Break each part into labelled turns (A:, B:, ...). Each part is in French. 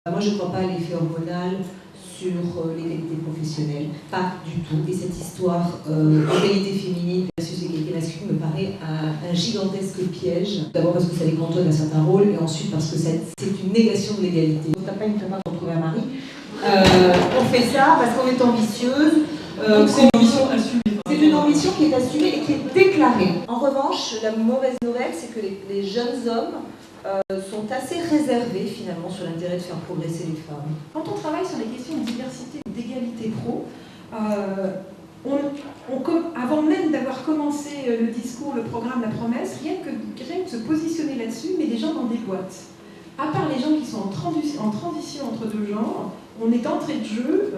A: Moi, je ne crois pas à l'effet hormonal sur l'égalité professionnelle, pas du tout. Et cette histoire d'égalité féminine versus égalité masculine me paraît un gigantesque piège. D'abord parce que ça les cantonne à certains rôles, et ensuite parce que c'est une négation de l'égalité. On n'a pas une capable de retrouver un mari. On fait ça parce qu'on est ambitieuse.
B: C'est une ambition assumée.
A: C'est une ambition qui est assumée et qui est déclarée. En revanche, la mauvaise nouvelle, c'est que les jeunes hommes sont assez réservés finalement sur l'intérêt de faire progresser les femmes.
B: Quand on travaille sur les questions de diversité et d'égalité pro, avant même d'avoir commencé le discours, le programme, la promesse, rien que de se positionner là-dessus, mais des gens dans des boîtes. À part les gens qui sont en transition entre deux genres, on est entré de jeu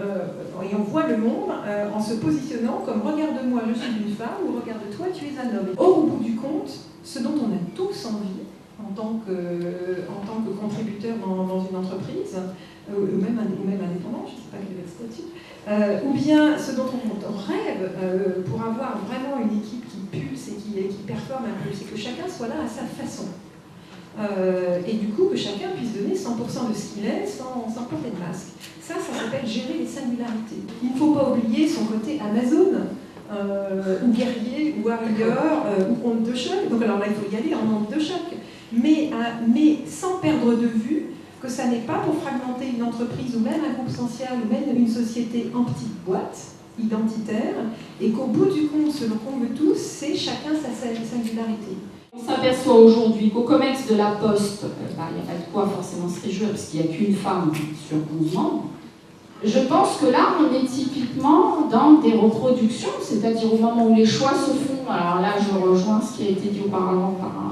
B: et on voit le monde en se positionnant comme « regarde-moi, je suis une femme » ou « regarde-toi, tu es un homme ». Or, au bout du compte, ce dont on a tous envie, en tant que contributeur dans une entreprise, ou même indépendant, je ne sais pas quel est votre statut, ou bien ce dont on rêve pour avoir vraiment une équipe qui pulse et qui performe un peu, c'est que chacun soit là à sa façon. Et du coup, que chacun puisse donner 100% de ce qu'il est sans porter de masque. Ça s'appelle gérer les singularités. Il ne faut pas oublier son côté Amazon, ou guerrier, ou warrior, ou onde de choc. Donc alors là, il faut y aller en onde de choc. Mais sans perdre de vue que ça n'est pas pour fragmenter une entreprise ou même un groupe social ou même une société en petite boîte identitaire, et qu'au bout du compte, ce qu'on veut tous, c'est chacun sa singularité.
C: On s'aperçoit aujourd'hui qu'au COMEX de la Poste, il n'y a pas de quoi forcément se réjouir parce qu'il n'y a qu'une femme sur 11 membres. Je pense que là, on est typiquement dans des reproductions, c'est-à-dire au moment où les choix se font. Alors là, je rejoins ce qui a été dit auparavant par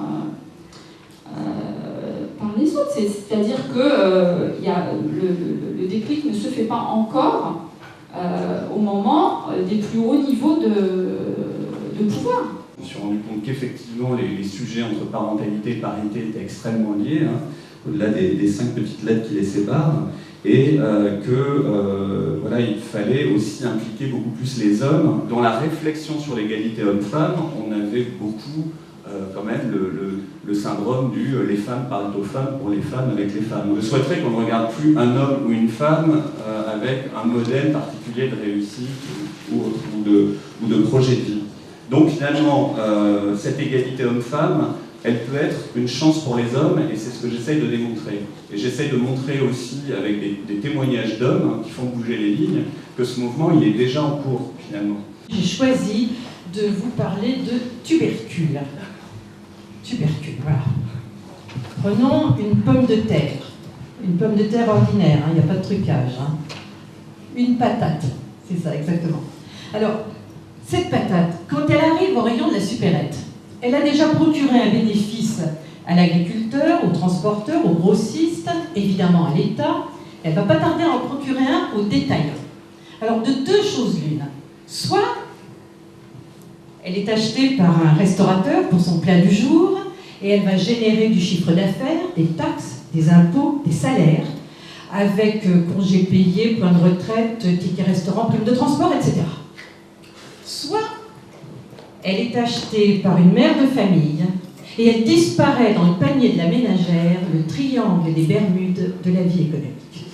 C: les autres, c'est-à-dire que le déclic ne se fait pas encore au moment des plus hauts niveaux de pouvoir.
D: On s'est rendu compte qu'effectivement les sujets entre parentalité et parité étaient extrêmement liés, au-delà des 5 petites lettres qui les séparent, et voilà, il fallait aussi impliquer beaucoup plus les hommes. Dans la réflexion sur l'égalité homme-femme, on avait beaucoup quand même le syndrome du les femmes parlent aux femmes pour les femmes avec les femmes. Je souhaiterais qu'on ne regarde plus un homme ou une femme avec un modèle particulier de réussite ou de projet de vie. Donc finalement, cette égalité homme-femme, elle peut être une chance pour les hommes, et c'est ce que j'essaye de démontrer. Et j'essaye de montrer aussi, avec des témoignages d'hommes qui font bouger les lignes, que ce mouvement, il est déjà en cours, finalement.
E: J'ai choisi de vous parler de tubercule. Tubercule, voilà. Prenons une pomme de terre ordinaire, il n'y a pas de trucage. Une patate, c'est ça exactement. Alors, cette patate, quand elle arrive au rayon de la supérette, elle a déjà procuré un bénéfice à l'agriculteur, au transporteur, au grossiste, évidemment à l'État. Elle ne va pas tarder à en procurer un au détaillant. Alors, de deux choses l'une. Soit elle est achetée par un restaurateur pour son plat du jour, et elle va générer du chiffre d'affaires, des taxes, des impôts, des salaires, avec congés payés, points de retraite, tickets restaurant, primes de transport, etc. Soit elle est achetée par une mère de famille et elle disparaît dans le panier de la ménagère, le triangle des Bermudes de la vie économique.